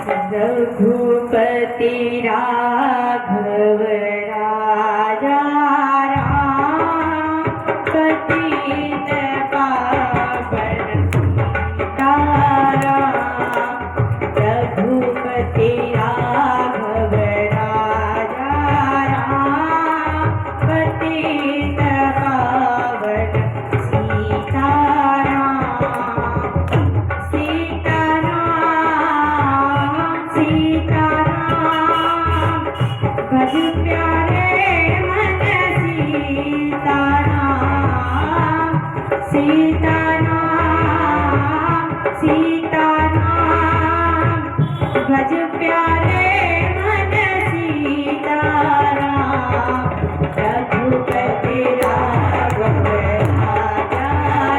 रघुपति राघव राजा राम पतित पावन सीताराम। रघुपति राघव राजा राम पतित पावन सीताराम। भज प्यारे मन सीताराम। सीताराम सीताराम भज प्यारे मन सीताराम। रघुपति राघव राजा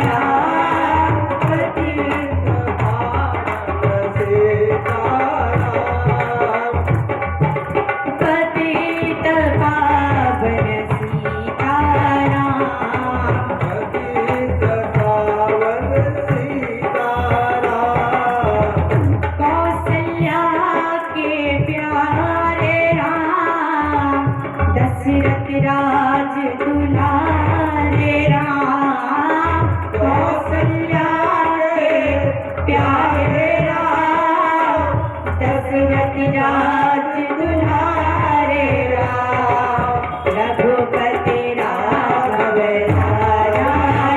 राम पतित पावन सीताराम। पतित पावन सीताराम। पतित पावन सीताराम। कौसल्या के प्यारे राम दशरथ राज दुलारे राम। कौसल्या के प्यारे राम दशरथ राज दुलारे राम। रघुपति राघव राजा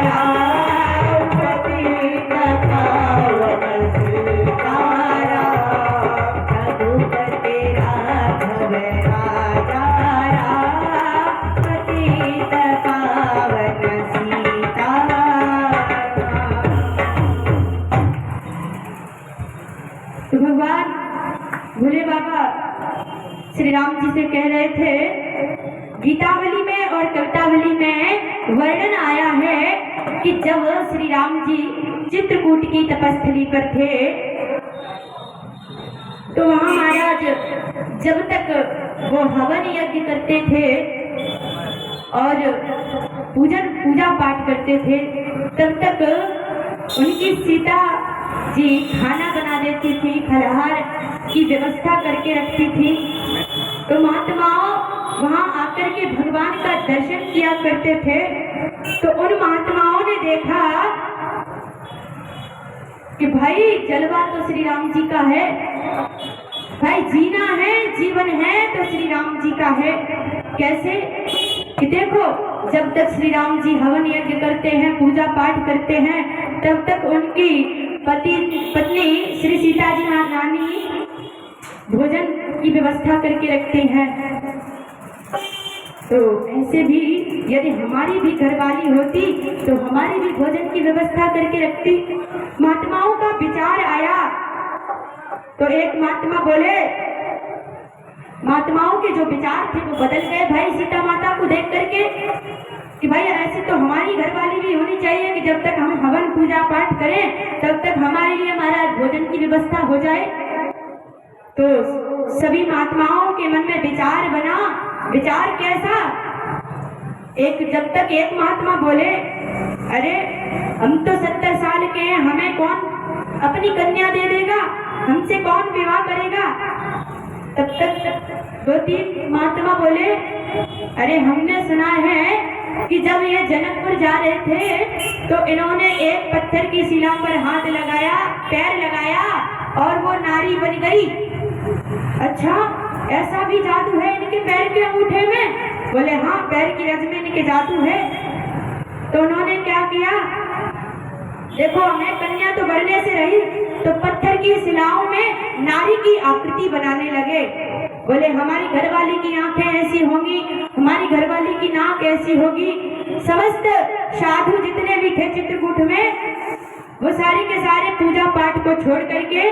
राम पतित पावन सीताराम। रघुपति राघव राजा राम पतित पावन सीताराम। तो भगवान भोले बाबा श्री राम जी से कह रहे थे, गीतावली में और कवितावली में वर्णन आया है कि जब श्री राम जी चित्रकूट की तपस्थली पर थे तो वहां महाराज जब तक वो हवन यज्ञ करते थे और पूजा पाठ करते थे तब तक उनकी सीता जी खाना बना देती थी, फलाहार की व्यवस्था करके रखती थी। तो महात्माओं वहां आकर के भगवान का दर्शन किया करते थे। तो उन महात्माओं ने देखा कि भाई जलवा तो श्री राम जी का है, भाई जीना है, जीवन है तो श्री राम जी का है। कैसे कि देखो जब तक श्री राम जी हवन यज्ञ करते हैं, पूजा पाठ करते हैं, तब तक उनकी पत्नी श्री सीता जी महारानी भोजन की व्यवस्था करके रखते हैं। तो ऐसे भी यदि हमारी भी घरवाली होती तो हमारी भी भोजन की व्यवस्था करके रखती। महात्माओं का विचार आया तो एक महात्मा बोले, महात्माओं के जो विचार थे वो बदल गए भाई सीता माता को देख करके कि भाई ऐसी तो हमारी घरवाली भी होनी चाहिए कि जब तक हम हवन पूजा पाठ करें तब तक हमारे लिए महाराज भोजन की व्यवस्था हो जाए। तो सभी महात्माओं के मन में विचार बना। विचार कैसा? जब तक एक महात्मा बोले, अरे हम तो 70 साल के हैं, हमें कौन अपनी कन्या दे देगा, हमसे कौन विवाह करेगा। तब तक 2-3 महात्मा बोले, अरे हमने सुना है कि जब ये जनकपुर जा रहे थे तो इन्होंने एक पत्थर की शिला पर हाथ लगाया, पैर लगाया और वो नारी बन गई। अच्छा, ऐसा भी जादू है इनके पैर के अंगूठे में? बोले हाँ, पैर की रज में इनके जादू है। तो उन्होंने क्या किया, देखो हमें कन्या तो बढ़ने से रही, तो पत्थर की शिलाओं में नारी की आकृति बनाने लगे। बोले हमारी घरवाली की आंखें ऐसी होंगी, हमारी घरवाली की नाक ऐसी होगी। समस्त साधु जितने भी थे चित्रकूट में वो सारे के सारे पूजा पाठ को छोड़ करके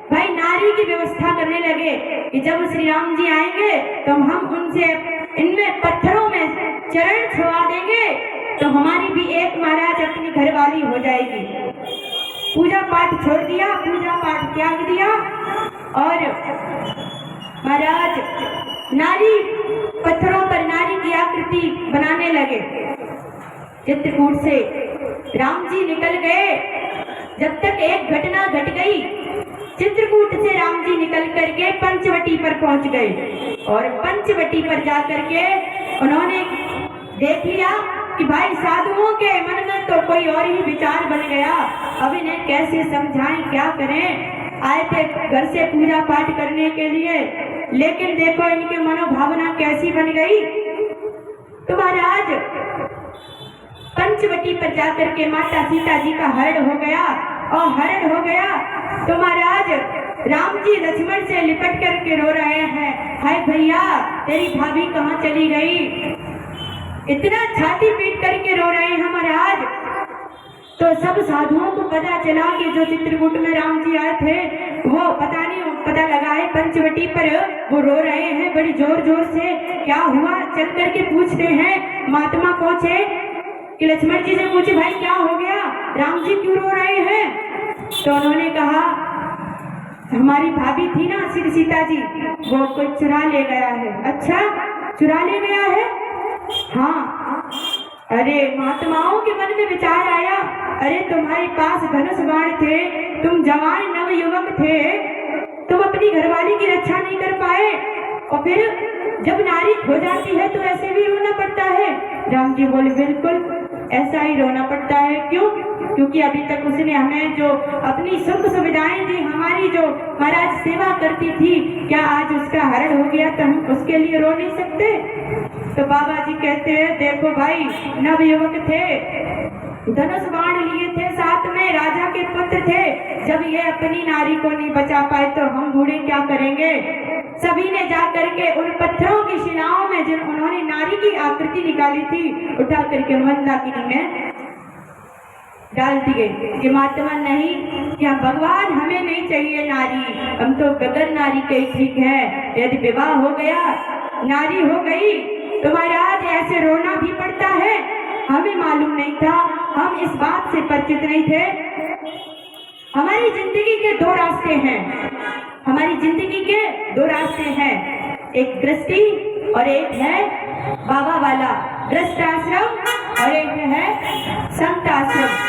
भाई नारी की व्यवस्था करने लगे कि जब श्री राम जी आएंगे तो हम उनसे इनमें पत्थरों में चरण छुआ देंगे तो हमारी भी एक महाराज अपनी घरवाली हो जाएगी। पूजा पाठ छोड़ दिया, पूजा पाठ त्याग दिया और महाराज नारी पत्थरों पर नारी की आकृति बनाने लगे। चित्रकूट से राम जी निकल गए। जब तक एक घटना घट गई, चित्रकूट से राम जी निकल करके पंचवटी पर पहुंच गए और पंचवटी पर जाकर के उन्होंने देख लिया कि भाई साधुओं के मन में तो कोई और ही विचार बन गया। अब इन्हें कैसे समझाएं, क्या करें। आए थे घर से पूजा पाठ करने के लिए, लेकिन देखो इनकी मनोभावना कैसी बन गई। तो महाराज पंचवटी पर जाकर के माता सीता जी का हरण हो गया और हरण हो गया तो महाराज राम जी लक्ष्मण से लिपट करके रो रहे हैं, हाय भैया तेरी भाभी कहाँ चली गई। इतना छाती पीट करके रो रहे हैं महाराज। तो सब साधुओं को पता चला कि जो चित्रकूट में राम जी आए थे वो पता लगा है पंचवटी पर वो रो रहे हैं बड़ी जोर जोर से। क्या हुआ, चल करके पूछते हैं। महात्मा पहुंचे कि लक्ष्मण जी से पूछे, भाई क्या हो गया, राम जी क्यों रो रहे हैं। तो उन्होंने कहा हमारी भाभी थी ना श्री सीता जी, वो कोई चुरा ले गया है। अच्छा, चुरा ले गया है। हाँ। अरे महात्माओं के मन में विचार आया, अरे तुम्हारे पास धनुष बाण थे, तुम जवान नव युवक थे, तुम अपनी घरवाली की रक्षा नहीं कर पाए और फिर जब नारी खो जाती है तो ऐसे भी रोना पड़ता है। राम जी बोले बिल्कुल ऐसा ही रोना पड़ता है। क्यों? क्योंकि अभी तक उसने हमें जो अपनी सुख सुविधाएं दी, हमारी जो महाराज सेवा करती थी, क्या आज उसका हरण हो गया तो हम उसके लिए रो नहीं सकते। तो बाबा जी कहते हैं देखो भाई नव युवक थे, धनुष बाण लिए थे, साथ में राजा के पुत्र थे, जब ये अपनी नारी को नहीं बचा पाए तो हम बूढ़े क्या करेंगे। सभी ने जाकर के उन पत्थरों की शिलाओं में जिन उन्होंने नारी की आकृति निकाली थी उठा करके मंदाकिनी में डाल दिए कि महात्मा नहीं, क्या भगवान हमें नहीं चाहिए नारी, हम तो बगैर नारी के ही ठीक है। यदि विवाह हो गया, नारी हो गई तो महाराज ऐसे रोना भी पड़ता है। हमें मालूम नहीं था, हम इस बात से परिचित नहीं थे। हमारी जिंदगी के दो रास्ते हैं, हमारी जिंदगी के दो रास्ते हैं, एक गृहस्थी और एक है बाबा वाला गृहस्थ आश्रम और एक है संत आश्रम।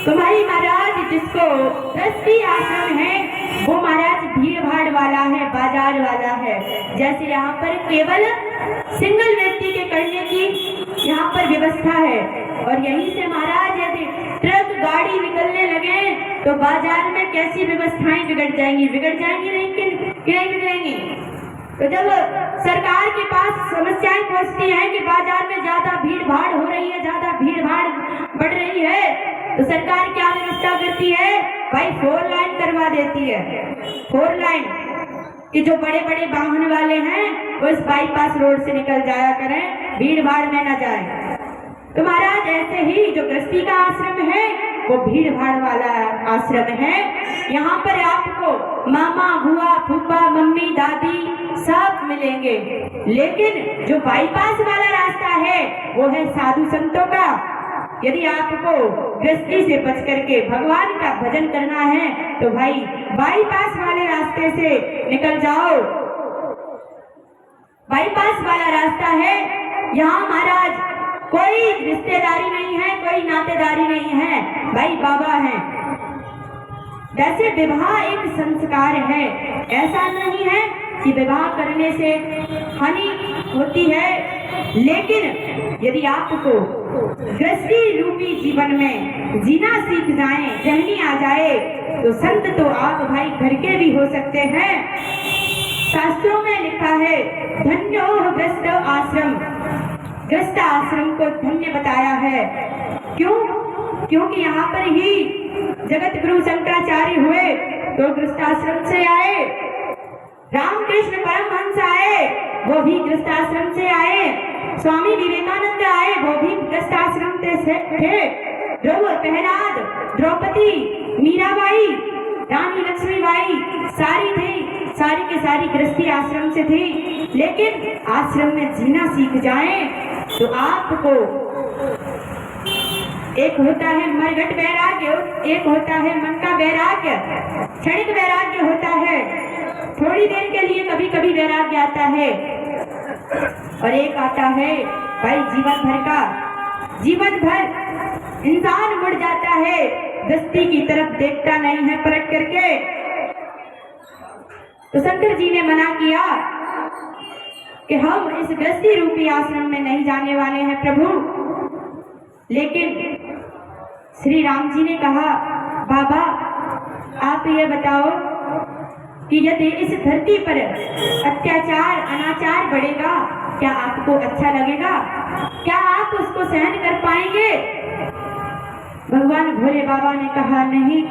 तो भाई महाराज जिसको गृहस्थी आश्रम है वो महाराज भीड़ भाड़ वाला है, बाजार वाला है। जैसे यहाँ पर केवल सिंगल व्यक्ति के करने की यहाँ पर व्यवस्था है और यहीं से महाराज यदि ट्रक गाड़ी निकलने लगे तो बाजार में कैसी व्यवस्थाएं बिगड़ जाएंगी नहीं कि नहीं बिगड़ेंगी। तो जब सरकार के पास समस्याएं पहुंचती हैं कि बाजार में ज्यादा भीड़ भाड़ हो रही है, ज्यादा भीड़ भाड़ बढ़ रही है, तो सरकार क्या व्यवस्था करती है, भाई 4 लाइन करवा देती है। 4 लाइन कि जो बड़े बड़े वाहन वाले हैं वो इस बाईपास रोड से निकल जाया करें, भीड़ भाड़ में न जाए। तो महाराज ऐसे ही जो गृहस्थी का आश्रम है वो भीड़ भाड़ वाला आश्रम है। यहाँ पर आपको मामा बुआ फूफा मम्मी दादी सब मिलेंगे, लेकिन जो बाईपास वाला रास्ता है वो है साधु संतों का। यदि आपको गृहस्थी से बच करके भगवान का भजन करना है तो भाई बाईपास वाले रास्ते से निकल जाओ। बाईपास वाला रास्ता है, यहाँ महाराज कोई रिश्तेदारी नहीं है, कोई नातेदारी नहीं है, भाई बाबा है। वैसे विवाह एक संस्कार है, ऐसा नहीं है कि विवाह करने से हानि होती है, लेकिन यदि आपको गृहस्थी रूपी जीवन में जीना सीख जाएं, रहनी आ जाए तो संत तो आप भाई घर के भी हो सकते हैं। शास्त्रों में लिखा है धन्यो गृहस्थ आश्रम, गृहस्थ आश्रम को धन्य बताया है। क्यों? क्योंकि यहाँ पर ही जगत गुरु शंकराचार्य हुए तो गृहस्थ आश्रम से आए, रामकृष्ण परमहंस आए वो भी गृहस्थ आश्रम से आए, स्वामी विवेकानंद आए वो भी गृहस्थ आश्रम से थे, ध्रुव प्रहलाद द्रौपदी मीराबाई रानी लक्ष्मीबाई सारी थी, सारी के सारी गृहस्थी आश्रम से थी। लेकिन आश्रम में जीना सीख जाएं तो आपको एक होता है मरघट वैराग्य, एक होता है मन का वैराग्य, क्षणिक वैराग्य होता है, थोड़ी देर के लिए कभी कभी वैराग्य आता है, और एक आता है भाई जीवन भर का। जीवन भर इंसान मुड़ जाता है गृहस्थी की तरफ देखता नहीं है पलट करके। तो शंकर जी ने मना किया कि हम इस गृहस्थी रूपी आश्रम में नहीं जाने वाले हैं प्रभु। लेकिन श्री राम जी ने कहा, बाबा आप ये बताओ कि यदि इस धरती पर अत्याचार अनाचार बढ़ेगा, क्या आपको अच्छा लगेगा? क्या आप उसको सहन कर पाएंगे? भगवान भोले बाबा ने कहा, नहीं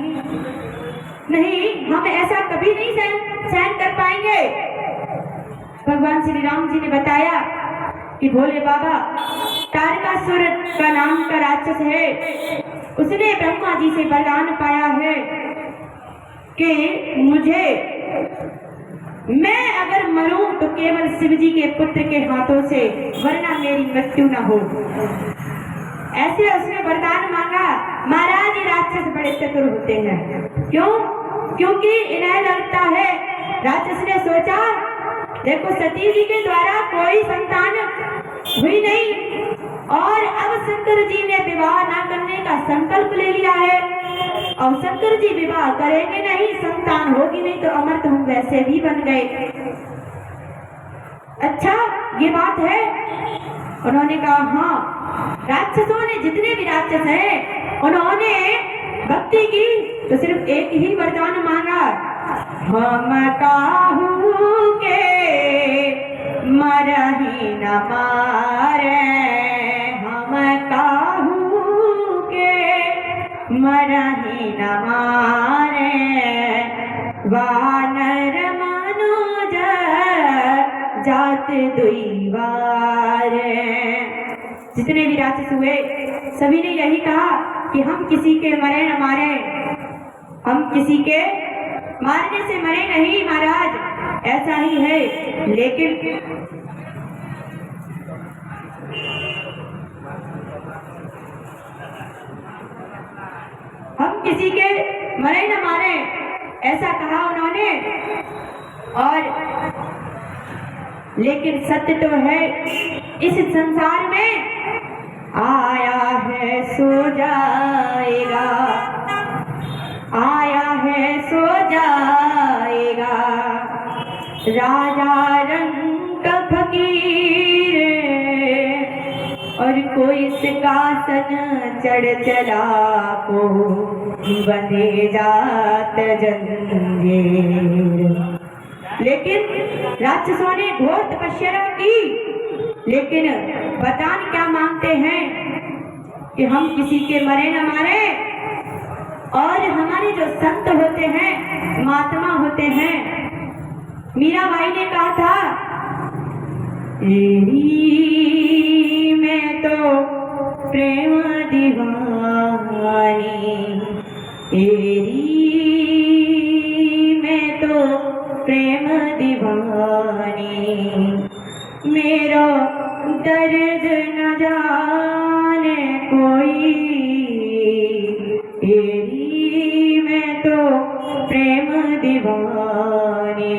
नहीं, हम ऐसा कभी नहीं सहन कर पाएंगे। भगवान श्री राम जी ने बताया कि भोले बाबा, तारकासुर का नाम का राक्षस है, उसने ब्रह्मा जी से वरदान पाया है कि मैं अगर मरूं तो केवल शिव जी के पुत्र के हाथों से, वरना मेरी मृत्यु न हो। ऐसे उसने वरदान मांगा। महाराज ये राक्षस बड़े चतुर होते हैं। क्यों? क्योंकि इन्हें लगता है, राक्षस ने सोचा, देखो सती जी के द्वारा कोई संतान हुई नहीं और अब शंकर जी ने विवाह ना करने का संकल्प ले लिया है और शंकर जी विवाह करेंगे नहीं, संतान होगी नहीं, तो अमर तो हम वैसे भी बन गए। अच्छा ये बात है? उन्होंने कहा हाँ। राक्षसों ने, जितने भी राक्षस हैं, उन्होंने भक्ति की तो सिर्फ एक ही वरदान मांगा, हम काहू के मरही न मारे, हम काहू के मरही न मारे, वानर मनोज जात दुई बार। जितने भी राक्षस हुए सभी ने यही कहा कि हम किसी के मरे न मारे, हम किसी के मारने से मरे नहीं महाराज, ऐसा ही है। लेकिन हम किसी के मरे न मारे, ऐसा कहा उन्होंने। और लेकिन सत्य तो है, इस संसार में आया है सो जाएगा, आया है सो जाएगा, राजा रंग फकीर और कोई सिंहासन चढ़ चला को बंधे जात जंजीर। लेकिन राक्षसों ने घोर तपस्या की, लेकिन वरदान क्या मांगते हैं कि हम किसी के मरे न मारे। और हमारे जो संत होते हैं, महात्मा होते हैं, मीराबाई ने कहा था, तेरी मैं तो प्रेम दीवानी, तेरी मैं तो प्रेम दीवानी, मेरा दर्द न जाने कोई, तेरी मैं तो प्रेम दीवानी।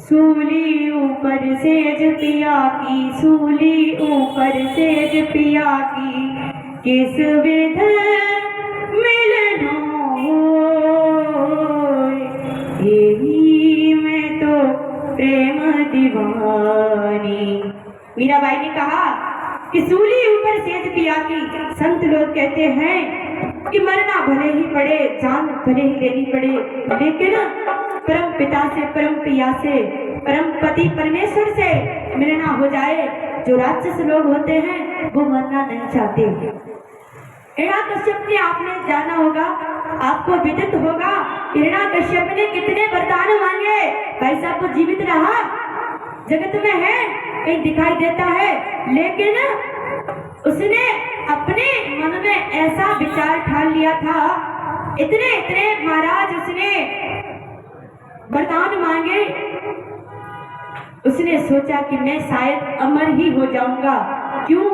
सूली ऊपर सेज पिया की, सूली ऊपर सेज पिया की, किस विध मिलनो तेरी मैं तो प्रेम दीवानी। मीराबाई ने कहा कि सूली ऊपर सेज पिया की। संत लोग कहते हैं कि मरना भले ही पड़े, जान भले ही लेनी पड़े, लेकिन परम पिता से, परम पिया से, परम पति परमेश्वर से मिलना हो जाए। जो राक्षस लोग होते हैं वो मरना नहीं चाहते। हिरण्याकश्यप ने, आपने जाना होगा, आपको विदित होगा, हिरण्याकश्यप ने कितने वरदान मांगे। भाई साहब वो जीवित रहा, जगत में है, कहीं दिखाई देता है, लेकिन उसने अपने मन में ऐसा विचार ठान लिया था, इतने इतने महाराज उसने वरदान मांगे। उसने सोचा कि मैं शायद अमर ही हो जाऊंगा। क्यों?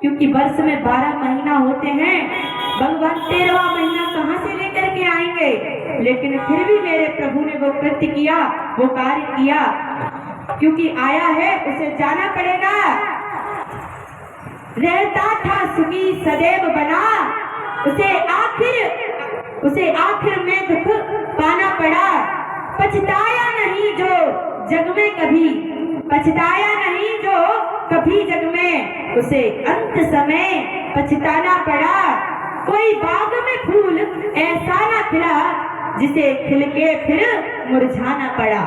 क्योंकि वर्ष में 12 महीना होते हैं, भगवान 13वां महीना कहाँ से लेकर के आएंगे। लेकिन फिर भी मेरे प्रभु ने वो कृत्य किया, वो कार्य किया, क्योंकि आया है उसे जाना पड़ेगा। रहता था सुखी सदैव बना, उसे आखिर उसे आखिर में दुख पाना पड़ा। पछताया नहीं जो जग में कभी, पछताया नहीं जो कभी जग में, उसे अंत समय पछताना पड़ा। कोई बाग में फूल ऐसा ना खिला जिसे खिल के फिर मुरझाना पड़ा।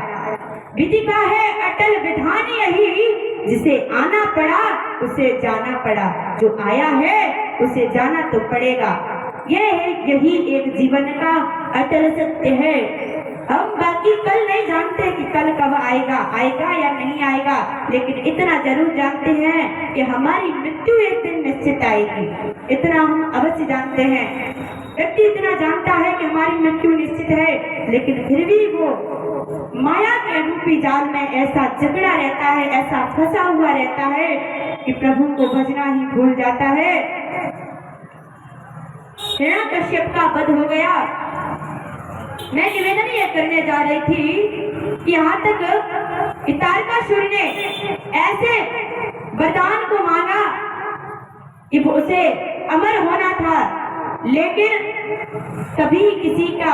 विधि का है अटल विधान यही, जिसे आना पड़ा उसे जाना पड़ा। जो आया है उसे जाना तो पड़ेगा। यही एक जीवन का अटल सत्य है। हम बाकी कल नहीं जानते कि कल कब आएगा, आएगा या नहीं आएगा, लेकिन इतना जरूर जानते हैं कि हमारी मृत्यु एक दिन निश्चित आएगी। इतना हम अवश्य जानते हैं। व्यक्ति इतना जानता है कि हमारी मृत्यु निश्चित है, लेकिन फिर भी वो माया के रूपी जाल में ऐसा जकड़ा रहता है, ऐसा फंसा हुआ रहता है कि प्रभु को भजना ही भूल जाता है। हिरण्यकश्यप का वध हो गया। मैं निवेदन ये करने जा रही थी कि यहाँ तक तारकासुर ने ऐसे वरदान को मांगा कि उसे अमर होना था, लेकिन कभी किसी का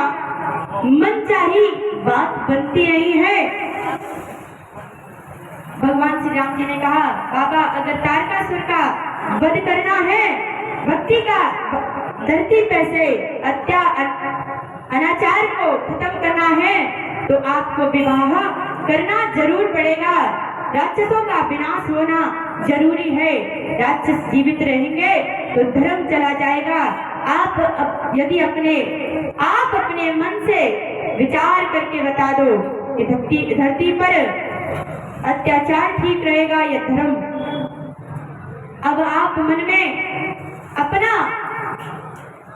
मनचाही बात बनती नहीं है। भगवान श्री राम जी ने कहा, बाबा अगर तारकासुर का वध करना है, भक्ति का धरती पे से अनाचार को खत्म करना है, तो आपको विवाह करना जरूर पड़ेगा। राक्षसों का विनाश होना जरूरी है। राक्षस जीवित रहेंगे तो धर्म चला जाएगा। आप यदि आप अपने मन से विचार करके बता दो कि धरती पर अत्याचार ठीक रहेगा या धर्म। अब आप मन में अपना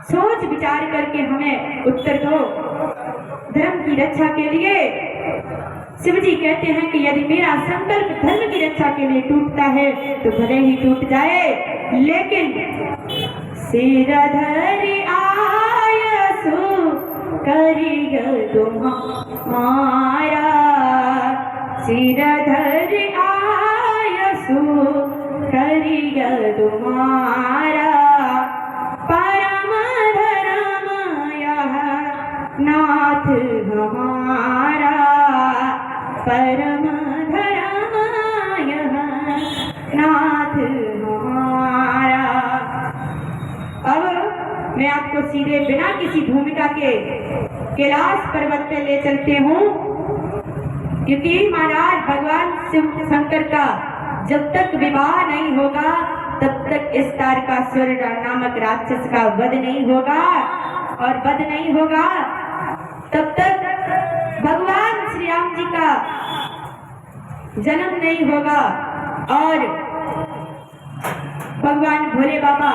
सोच विचार करके हमें उत्तर दो। धर्म की रक्षा के लिए शिव जी कहते हैं कि यदि मेरा संकल्प धर्म की रक्षा के लिए टूटता है तो भले ही टूट जाए, लेकिन सिरधर आयसु करिय तुम्हारा, सिरधर आयसु करिय तुम्हारा, परम धर्म यह नाथ हमारा, परम धर्म यह नाथ हमारा। अब मैं आपको सीधे बिना किसी भूमिका के कैलाश पर्वत पे ले चलते हूँ, क्योंकि महाराज भगवान शिव शंकर का जब तक विवाह नहीं होगा तब तक इस तारकासुर नामक राक्षस का वध नहीं होगा, और वध नहीं होगा तब तक भगवान श्री राम जी का जन्म नहीं होगा। और भगवान भोले बाबा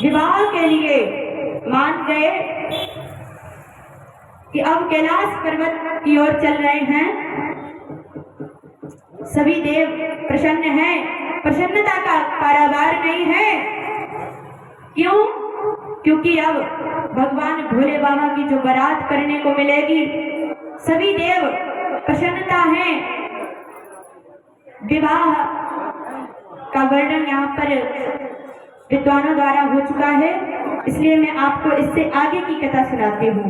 विवाह के लिए मान गए कि अब कैलाश पर्वत की ओर चल रहे हैं। सभी देव प्रसन्न हैं, प्रसन्नता का कारोबार नहीं है। क्यों? क्योंकि अब भगवान भोले बाबा की जो बारात करने को मिलेगी, सभी देव प्रसन्नता है। विवाह का वर्णन यहाँ पर विद्वानों द्वारा हो चुका है, इसलिए मैं आपको इससे आगे की कथा सुनाती हूँ।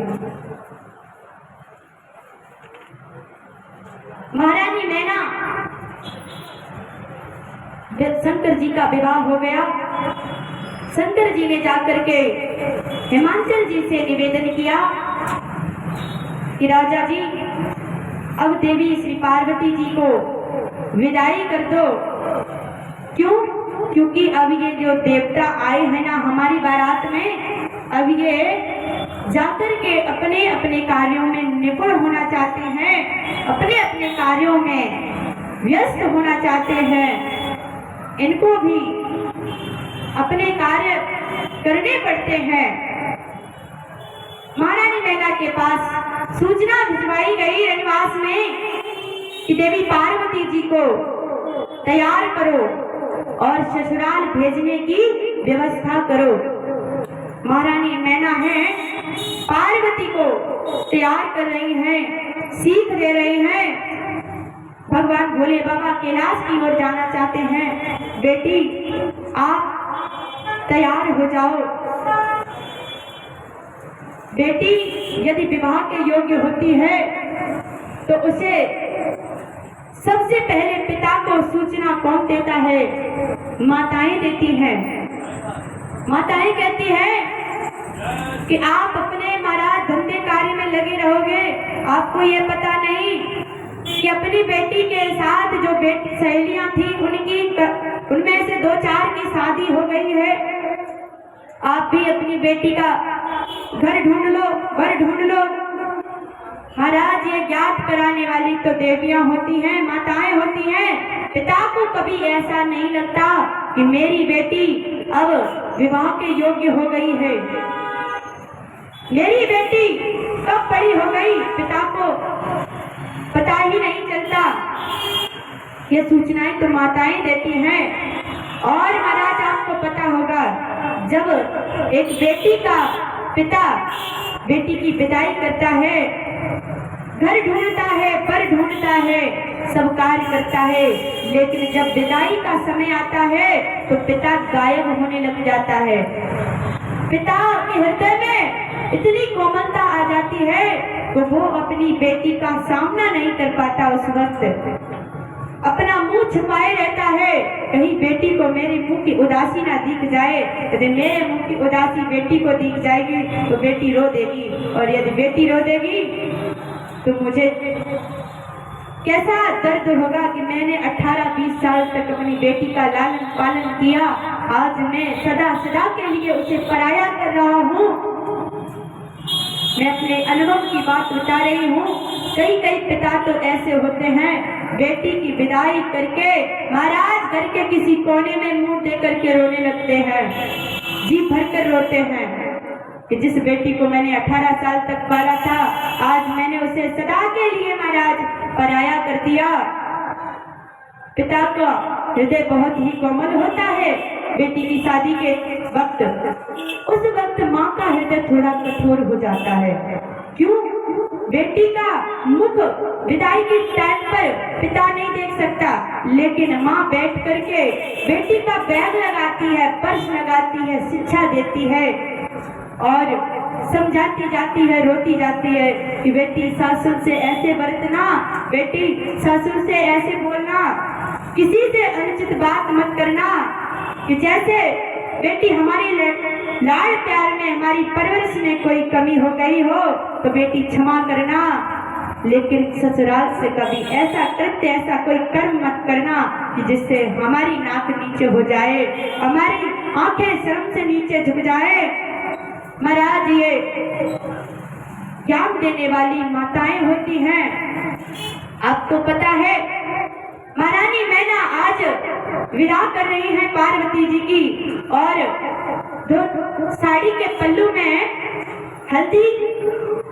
महारानी मैना शंकर जी का विवाह हो गया। शंकर जी ने जाकर के हिमाचल जी से निवेदन किया कि राजा जी अब देवी श्री पार्वती जी को विदाई कर दो। क्यों? क्योंकि अब ये जो देवता आए हैं ना हमारी बारात में, अब ये जाकर के अपने अपने कार्यों में निपुण होना चाहते हैं, अपने अपने कार्यों में व्यस्त होना चाहते हैं। इनको भी अपने कार्य करने पड़ते हैं। महारानी मैना के पास सूचना भिजवाई गई रनिवास में कि देवी पार्वती जी को तैयार करो और ससुराल भेजने की व्यवस्था करो। महारानी मैना है पार्वती को तैयार कर रही हैं, सीख दे रही हैं। भगवान भोले बाबा कैलाश की ओर जाना चाहते हैं। बेटी आप तैयार हो जाओ। बेटी यदि विवाह के योग्य होती है तो उसे सबसे पहले पिता को सूचना कौन देता है? माताएं देती हैं। माताएं कहती हैं कि आप अपने महाराज धंधे कार्य में लगे रहोगे, आपको ये पता नहीं कि अपनी बेटी के साथ जो बेटी सहेलियां थी उनमें से 2-4 की शादी हो गई है। आप भी अपनी बेटी का घर ढूंढ लो, वर ढूंढ लो। महाराज ये ज्ञात कराने वाली तो देवियां होती हैं, माताएं होती हैं। पिता को कभी ऐसा नहीं लगता कि मेरी बेटी अब विवाह के योग्य हो गई है, मेरी बेटी कब बड़ी हो गई, पिता को पता ही नहीं चलता। ये सूचनाएं तो माताएं देती हैं। और महाराज आपको पता होगा, जब एक बेटी का पिता बेटी की विदाई करता है, घर ढूंढता है, पर ढूंढता है, सब कार्य करता है, लेकिन जब विदाई का समय आता है तो पिता गायब होने लग जाता है। पिता के हृदय में इतनी कोमलता आ जाती है तो वो अपनी बेटी का सामना नहीं कर पाता। उस वक्त अपना मुंह छुपाए रहता है, कहीं बेटी को मेरे मुंह की उदासी ना दिख जाए। यदि मेरे मुंह की उदासी बेटी को दिख जाएगी तो बेटी रो देगी, और यदि बेटी रो देगी तो मुझे कैसा दर्द होगा कि मैंने 18-20 साल तक अपनी बेटी का लालन पालन किया, आज मैं सदा सदा के लिए उसे पराया कर रहा हूँ। मैं अपने अनुभव की बात बता रही हूँ। कई पिता तो ऐसे होते हैं, बेटी की विदाई करके महाराज घर के किसी कोने में मुंह दे करके रोने लगते हैं, जी भर कर रोते हैं कि जिस बेटी को मैंने 18 साल तक पाला था, आज मैंने उसे सदा के लिए महाराज पराया कर दिया। पिता का हृदय बहुत ही कोमल होता है बेटी की शादी के वक्त। उस वक्त माँ का हृदय थोड़ा कठोर हो जाता है। क्यों? बेटी का मुख विदाई के टाइम पर पिता नहीं देख सकता, लेकिन माँ बैठ करके बेटी का बैग लगाती है, पर्स लगाती है, शिक्षा देती है और समझाती जाती है, रोती जाती है कि बेटी ससुर से ऐसे बरतना, बेटी ससुर से ऐसे बोलना, किसी से अनुचित बात मत करना, कि जैसे बेटी हमारी लाड़ प्यार में, हमारी परवरिश में कोई कमी हो गई हो तो बेटी क्षमा करना, लेकिन ससुराल से कभी ऐसा कृत्य, ऐसा कोई कर्म मत करना कि जिससे हमारी नाक नीचे हो जाए, हमारी आंखें शर्म से नीचे झुक जाए। महाराज ये ज्ञान देने वाली माताएं होती हैं। आपको पता है महारानी मैना आज विदा कर रही हैं पार्वती जी की, और साड़ी के पल्लू में हल्दी,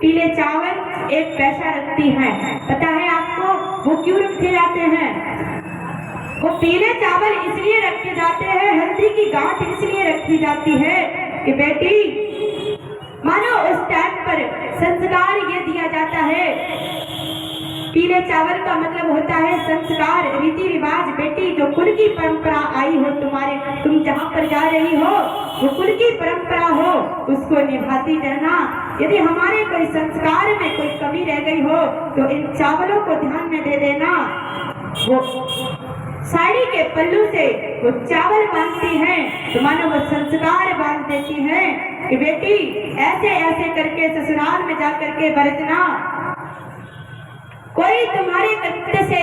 पीले चावल, 1 पैसा रखती हैं। पता है आपको वो क्यों रखे जाते हैं? वो पीले चावल इसलिए रखे जाते हैं, हल्दी की गांठ इसलिए रखी जाती है कि बेटी मानो उस टाइम पर संस्कार ये दिया जाता है। पीले चावल का मतलब होता है संस्कार, रीति रिवाज। बेटी जो कुल की परंपरा आई हो तुम्हारे, तुम जहाँ पर जा रही हो वो कुल की परंपरा हो, उसको निभाती रहना। यदि हमारे कोई संस्कार में कोई कमी रह गई हो तो इन चावलों को ध्यान में दे देना। वो साड़ी के पल्लू से वो चावल बांधती हैं तो मानो वो संस्कार बांध देती हैं कि बेटी ऐसे ऐसे करके ससुराल में जा करके बरतना, कोई तुम्हारे कृत्य से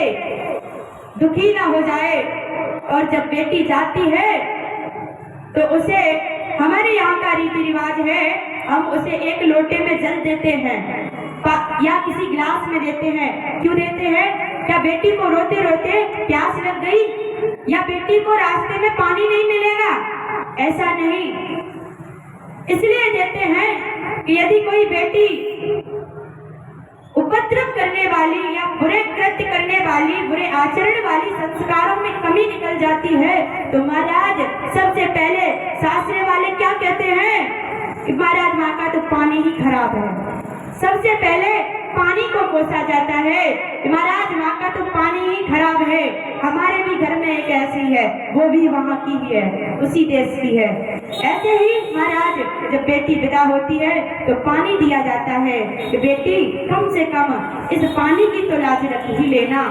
दुखी ना हो जाए। और जब बेटी जाती है तो उसे, हमारे यहाँ का रीति रिवाज है, हम उसे 1 लोटे में जल देते हैं या किसी गिलास में देते हैं। क्यों देते हैं? क्या बेटी को रोते रोते प्यास लग गई, या बेटी को रास्ते में पानी नहीं मिलेगा? ऐसा नहीं, इसलिए देते हैं कि यदि कोई बेटी उपद्रव करने वाली या बुरे कृत्य करने वाली, बुरे आचरण वाली, संस्कारों में कमी निकल जाती है तो महाराज सबसे पहले सासरे वाले क्या कहते हैं कि महाराज माँ का तो पानी ही खराब है। सबसे पहले पानी को कोसा जाता है कि महाराज माँ का तो पानी ही खराब है। हमारे भी घर में एक ऐसी है, वो भी वहाँ की ही है, उसी देश की है। ऐसे ही महाराज जब बेटी विदा होती है तो पानी दिया जाता है कि बेटी कम से कम इस पानी की तो लाज रख ही लेना।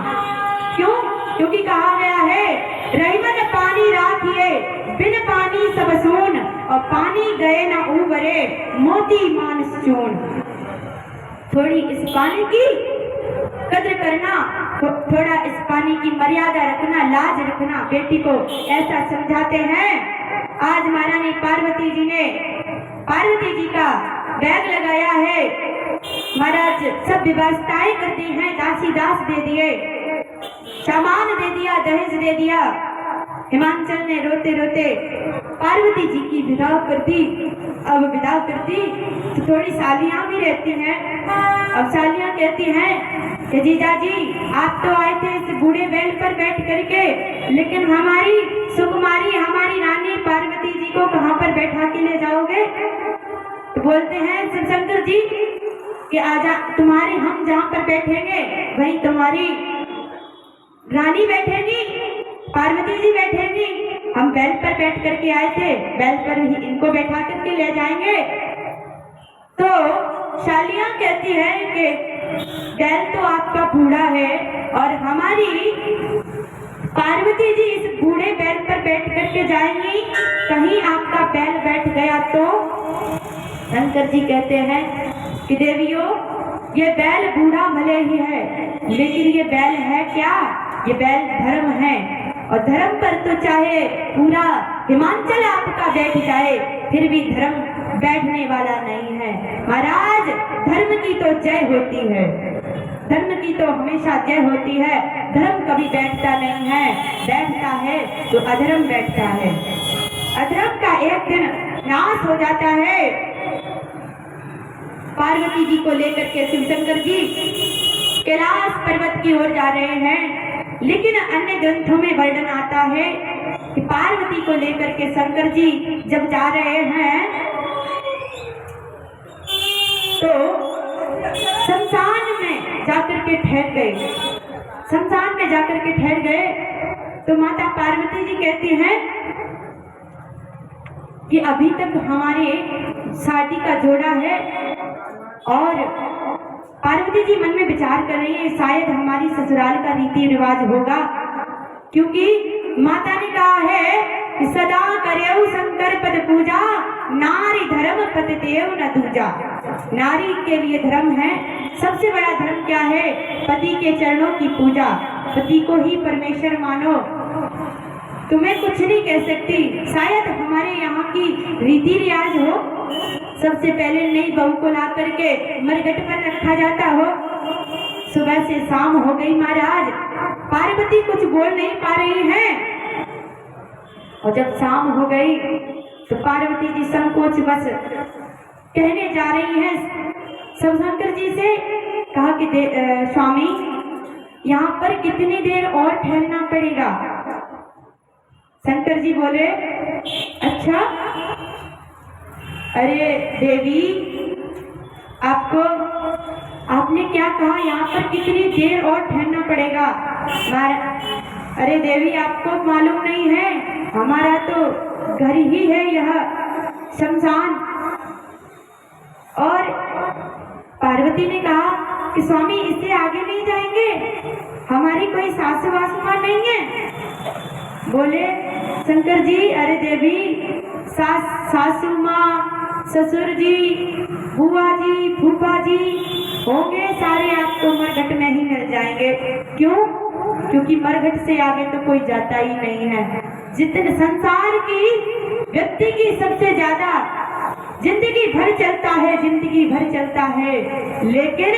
क्यों? क्योंकि कहा गया है रहीमन पानी राखिए बिन पानी सब सोन, और पानी गए न उबरे मोती मानस चून। थोड़ी इस पानी की कद्र करना, थोड़ा इस पानी की मर्यादा रखना, लाज रखना, बेटी को ऐसा समझाते हैं। आज महारानी पार्वती जी ने पार्वती जी का बैग लगाया है, महाराज सब व्यवस्थाएं कर दी हैं, दासी दास दे दिए, सामान दे दिया, दहेज दे दिया। हिमांचल ने रोते रोते पार्वती जी की विदा कर दी। अब विदा कर दी तो थोड़ी सालियां भी रहती हैं। अब सालियां कहती हैं कि जीजा जी आप तो आए थे इस बूढ़े बैल पर बैठ करके, लेकिन हमारी सुकुमारी हमारी रानी पार्वती जी को कहाँ पर बैठा के ले जाओगे? तो बोलते हैं शिवशंकर जी कि आजा, तुम्हारी हम जहाँ पर बैठेंगे वहीं तुम्हारी रानी बैठेगी, पार्वती जी बैठेंगी। हम बैल पर बैठ करके आए थे, बैल पर ही इनको बैठा करके ले जाएंगे। तो शालियां कहती है कि बैल तो आपका बूढ़ा है और हमारी पार्वती जी इस बूढ़े बैल पर बैठ करके जाएंगी, कहीं आपका बैल बैठ गया तो? शंकर जी कहते हैं कि देवियों ये बैल बूढ़ा भले ही है, लेकिन ये बैल है क्या? ये बैल धर्म है, और धर्म पर तो चाहे पूरा हिमाचल आपका बैठ जाए फिर भी धर्म बैठने वाला नहीं है। महाराज धर्म की तो जय होती है, धर्म की तो हमेशा जय होती है। धर्म कभी बैठता नहीं है, बैठता है तो अधर्म बैठता है। अधर्म का एक दिन नाश हो जाता है। पार्वती जी को लेकर के शिवशंकर जी कैलाश पर्वत की ओर जा रहे हैं, लेकिन अन्य ग्रंथों में वर्णन आता है कि पार्वती को लेकर के शंकर जी जब जा रहे हैं तो शमशान में जाकर के ठहर गए। शमशान में जाकर के ठहर गए तो माता पार्वती जी कहती हैं कि अभी तक हमारे शादी का जोड़ा है, और पार्वती जी मन में विचार कर रही है शायद हमारी ससुराल का रीति रिवाज होगा, क्योंकि माता ने कहा है कि सदा करेऊ शंकर पद पूजा, नारी धर्म पति देव न दूजा। नारी के लिए धर्म है, सबसे बड़ा धर्म क्या है? पति के चरणों की पूजा, पति को ही परमेश्वर मानो। तुम्हें कुछ नहीं कह सकती, शायद हमारे यहाँ की रीति रिवाज हो, सबसे पहले नई बहू को ला करके मरघट पर रखा जाता हो। सुबह से शाम हो गई महाराज, पार्वती कुछ बोल नहीं पा रही हैं, और जब शाम हो गई तो पार्वती जी संकोच बस कहने जा रही हैं शिवशंकर जी से, कहा कि स्वामी यहाँ पर कितनी देर और ठहरना पड़ेगा? शंकर जी बोले अच्छा, अरे देवी आपने क्या कहा, यहाँ पर कितनी देर और ठहरना पड़ेगा? अरे देवी आपको मालूम नहीं है, हमारा तो घर ही है यह शमशान। और पार्वती ने कहा कि स्वामी इससे आगे नहीं जाएंगे, हमारी कोई सासू वासु माँ नहीं है। बोले शंकर जी अरे देवी सासू माँ, ससुर जी, बुआ जी, फूफा जी होंगे सारे आपको मरघट में ही मिल जाएंगे। क्यों? क्योंकि मरघट से आगे तो कोई जाता ही नहीं है। जितने संसार की व्यक्ति की सबसे ज्यादा जिंदगी भर चलता है, जिंदगी भर चलता है, लेकिन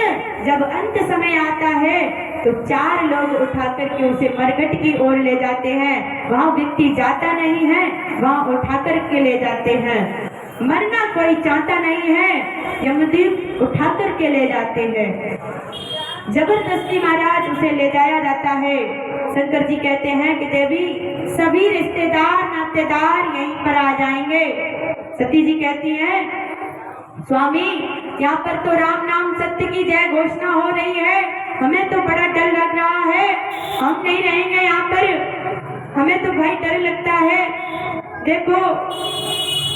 जब अंत समय आता है तो चार लोग उठा करके उसे मरघट की ओर ले जाते हैं। वहाँ व्यक्ति जाता नहीं है, वहाँ उठा करके ले जाते हैं। मरना कोई चाहता नहीं है, यमदूत उठा करके ले जाते हैं। जबरदस्ती महाराज उसे ले जाया जाता है। शंकर जी कहते हैं कि देवी सभी रिश्तेदार नातेदार यहीं पर आ जाएंगे। सती जी कहती हैं स्वामी यहाँ पर तो राम नाम सत्य की जय घोषणा हो रही है, हमें तो बड़ा डर लग रहा है, हम नहीं रहेंगे यहाँ पर। हमें तो भाई डर लगता है। देखो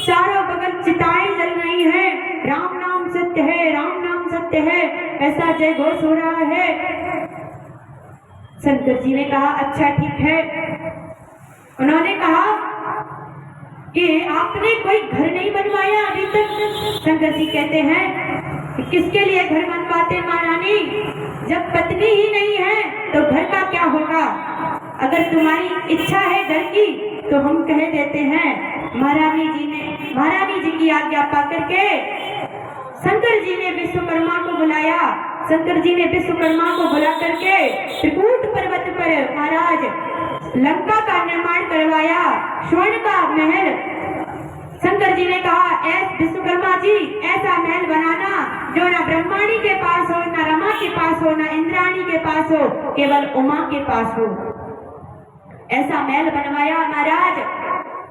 चारों बगल चिताएं जल रही हैं, राम नाम सत्य है, राम नाम सत्य है, ऐसा जय घोष हो रहा है। शंकर जी ने कहा अच्छा ठीक है। उन्होंने कहा कि आपने कोई घर नहीं बनवाया अभी तक। शंकर जी कहते हैं कि किसके लिए घर बनवाते महारानी, जब पत्नी ही नहीं है तो घर का क्या होगा। अगर तुम्हारी इच्छा है घर की तो हम कह देते हैं। महारानी जी की आज्ञा पा करके शंकर जी ने विश्वकर्मा को बुलाया। शंकर जी ने विश्वकर्मा को बुला करके त्रिकूट पर्वत पर महाराज लंका का निर्माण करवाया, स्वर्ण का महल। शंकर जी ने कहा विश्वकर्मा जी ऐसा महल बनाना जो ना ब्रह्माणी के पास हो, ना रमा के पास हो, ना इंद्राणी के पास हो, केवल उमा के पास हो। ऐसा महल बनवाया महाराज।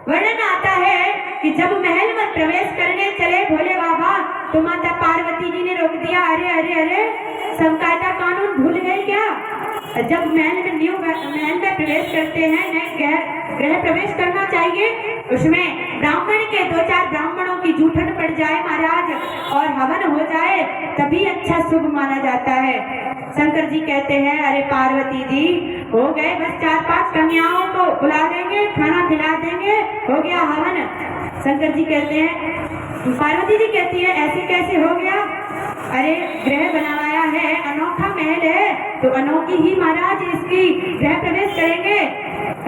वर्णन आता है कि जब महल में प्रवेश करने चले भोले बाबा तो माता पार्वती जी ने रोक दिया। अरे अरे अरे सब कायदा कानून भूल गए क्या। जब महल में प्रवेश करते हैं, नए गृह प्रवेश करना चाहिए, उसमें ब्राह्मण के 2-4 ब्राह्मणों की जूठन पड़ जाए महाराज और हवन हो जाए तभी अच्छा शुभ माना जाता है। शंकर जी कहते हैं अरे पार्वती जी हो गए, बस 4-5 कन्याओं को बुला देंगे, खाना खिला देंगे, हो गया हवन। शंकर जी कहते हैं, पार्वती जी कहती है ऐसे कैसे हो गया। अरे गृह बनाया है, अनोखा महल है तो अनोखी ही महाराज इसकी गृह प्रवेश करेंगे।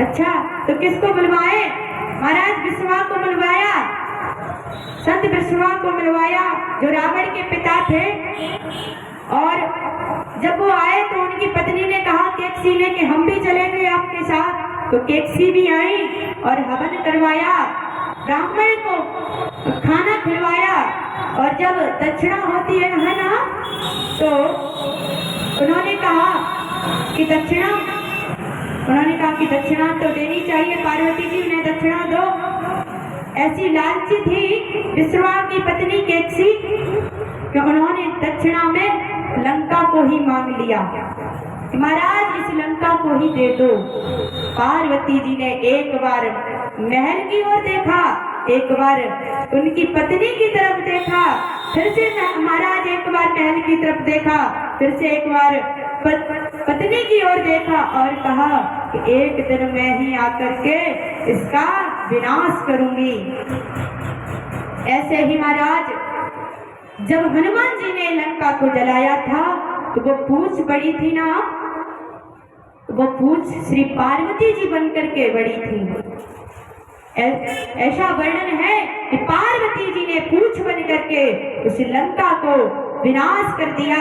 अच्छा तो किसको बुलवाए। महाराज विश्वा को बुलवाया, संत विश्वा को बुलवाया जो रावण के पिता थे। और जब वो आए तो उनकी पत्नी ने कहा केकसी ने कि हम भी चलेंगे आपके साथ। तो केकसी भी आई और हवन करवाया, ब्राह्मण को खाना खिलवाया। और जब दक्षिणा होती है ना तो उन्होंने कहा कि दक्षिणा तो देनी चाहिए, पार्वती जी उन्हें दक्षिणा दो। ऐसी लालची थी विश्वा की पत्नी केकसी कि उन्होंने दक्षिणा में लंका को ही मांग लिया। महाराज इस लंका को ही दे दो। पार्वती जी ने एक बार महल की ओर देखा, एक बार उनकी पत्नी की तरफ देखा, फिर से महाराज एक बार महल की तरफ देखा, फिर से एक बार पत्नी की ओर देखा और कहा कि एक दिन मैं ही आकर के इसका विनाश करूंगी। ऐसे ही महाराज जब हनुमान जी ने लंका को जलाया था तो वो पूंछ बड़ी थी ना, वो पूंछ श्री पार्वती जी बनकर के बड़ी थी। ऐसा वर्णन है कि पार्वती जी ने पूंछ बन करके उस लंका को विनाश कर दिया।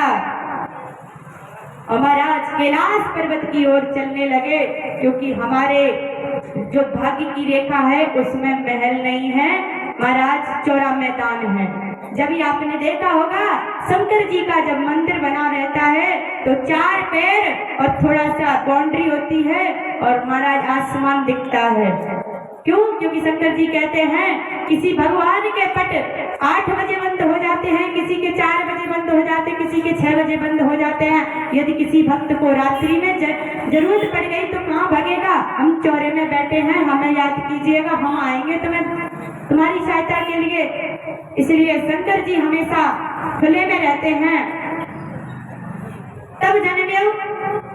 और महाराज कैलाश पर्वत की ओर चलने लगे क्योंकि हमारे जो भाग्य की रेखा है उसमें महल नहीं है महाराज, चौड़ा मैदान है। जब ही आपने देखा होगा शंकर जी का जब मंदिर बना रहता है तो 4 पैर और थोड़ा सा बाउंड्री होती है और महाराज आसमान दिखता है। क्यों? क्योंकि शंकर जी कहते हैं किसी भगवान के पट 8 बजे बंद हो जाते हैं, किसी के 4 बजे बंद हो जाते हैं, किसी के 6 बजे बंद हो जाते हैं। यदि किसी भक्त को रात्रि में जरूरत पड़ गई तो कहाँ भागेगा। हम चौरे में बैठे हैं, हमें याद कीजिएगा, हम आएंगे तुम्हारी सहायता के लिए। इसलिए शंकर जी हमेशा खुले में रहते हैं। तब जन्मे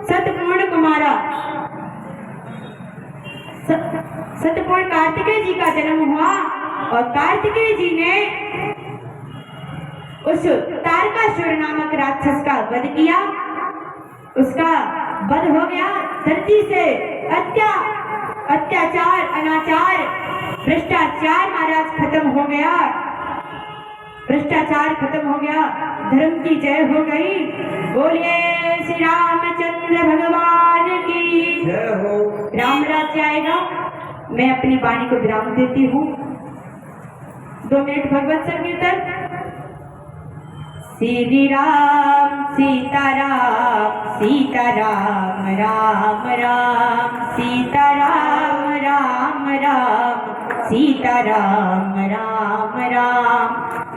सतपूर्ण कुमारा, सतपूर्ण कार्तिकेय जी का जन्म हुआ और कार्तिकेय जी ने उस तारकासुर नामक राक्षस का वध किया। उसका वध हो गया। धरती से अत्याचार, अनाचार, भ्रष्टाचार महाराज खत्म हो गया। भ्रष्टाचार खत्म हो गया, धर्म की जय हो गई। बोलिए श्री रामचंद्र भगवान की जय हो। राम राज्य आएगा। मैं अपनी वाणी को विराम देती हूँ। 2 मिनट भगवत संकीर्तन। श्री राम सीताराम, सीताराम राम राम, सीताराम राम राम, सीताराम राम राम,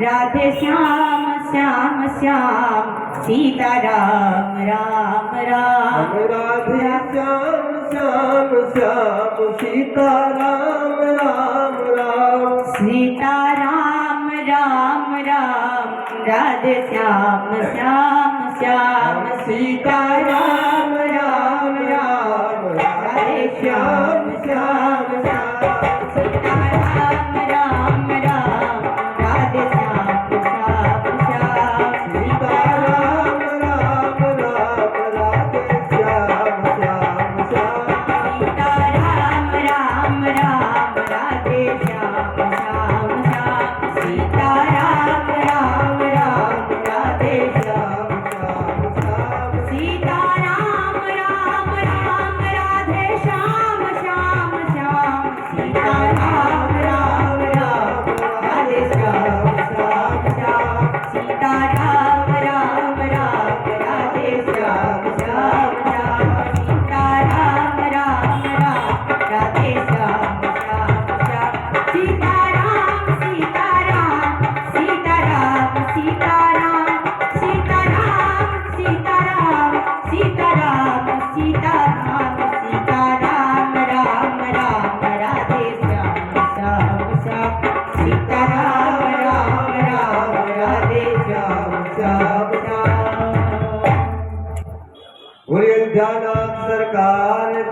राधे श्याम श्याम श्याम, सीता राम राम राम राधे श्याम श्याम श्याम सीता राम राम राम सीता राम राम राम राधे श्याम श्याम श्याम सीता राम राम राम राधे श्याम श्याम श्याम सीता राम राम राम राधे श्याम श्याम श्याम सीता राम राम राम राधे श्याम श्याम श्याम सीता राम राम राम राधे श्याम श्याम श्याम सीता राम राम राम राधे श्याम श्याम श्याम सीता राम राम राम राधे श्याम श्याम श्याम सीता राम राम राम राधे श्याम श्याम श्याम सीता राम राम राम राधे श्याम श्याम श्याम सीता राम राम राम राधे श्याम श्याम श्याम सीता राम सीता राम सीता राम सीता राम सीता राम सीता राम सीता राम सीता राम सीता राम राम राम राधे श्याम श्याम श्याम सीता राम राम राम राधे श्याम श्याम श्याम बोलिए ध्यानाथ सरकार